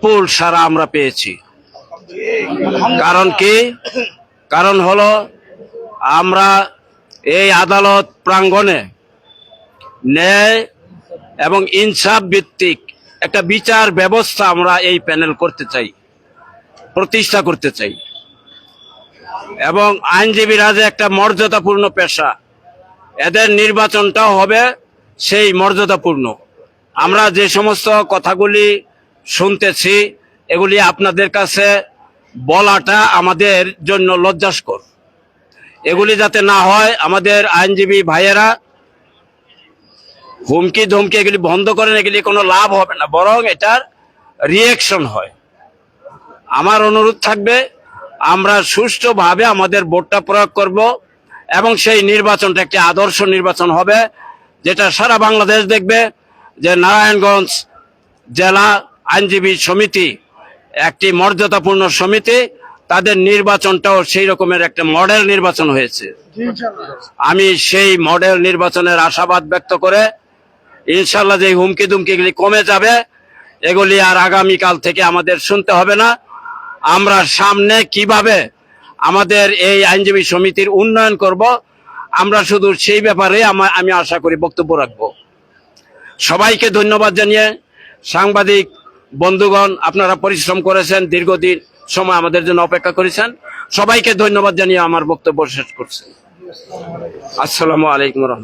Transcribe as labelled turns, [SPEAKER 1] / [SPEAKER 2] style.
[SPEAKER 1] বিপুল সাড়া আমরা পেয়েছি। কারণ কি? কারণ হলো আমরা এই আদালত প্রাঙ্গণে ন্যায় এবং ইনসাফ ভিত্তিক একটা বিচার ব্যবস্থা আমরা এই প্যানেল করতে চাই, প্রতিষ্ঠা করতে চাই। এবং আইনজীবীরা যে একটা মর্যাদাপূর্ণ পেশা, এদের নির্বাচনটাও হবে সেই মর্যাদাপূর্ণ। আমরা যে সমস্ত কথাগুলি শুনতেছি এগুলি আপনাদের কাছে বলাটা আমাদের জন্য লজ্জাস্কর। এগুলি যাতে না হয়, আমাদের আইনজীবী ভাইয়েরা হুমকি ধমকি এগুলি বন্ধ করেন, এগুলি কোনো লাভ হবে না, বরং এটার রিয়েকশন হয়। আমার অনুরোধ থাকবে আমরা সুষ্ঠুভাবে আমাদের ভোটটা প্রয়োগ করব এবং সেই নির্বাচনটা একটি আদর্শ নির্বাচন হবে, যেটা সারা বাংলাদেশ দেখবে যে নারায়ণগঞ্জ জেলা আইনজীবী সমিতি একটি মর্যাদাপূর্ণ সমিতি, তাদের নির্বাচনটাও সেই রকমের একটা মডেল নির্বাচন হয়েছে। আমি সেই মডেল নির্বাচনের আশাবাদ ব্যক্ত করে ইনশাল্লাহ যে হুমকি দুমকি এগুলি কমে যাবে, এগুলি আর আগামীকাল থেকে আমাদের শুনতে হবে না। আমরা সামনে কিভাবে আমাদের এই আইনজীবী সমিতির উন্নয়ন করব, আমরা শুধু সেই ব্যাপারে আমি আশা করি বক্তব্য রাখব। সবাইকে ধন্যবাদ জানিয়ে, সাংবাদিক বন্ধুগণ আপনারা পরিশ্রম করেছেন, দীর্ঘদিন সময় আমাদের জন্য অপেক্ষা করেছেন, সবাইকে ধন্যবাদ জানিয়ে আমার বক্তব্য শেষ করছি। আসসালামু আলাইকুম।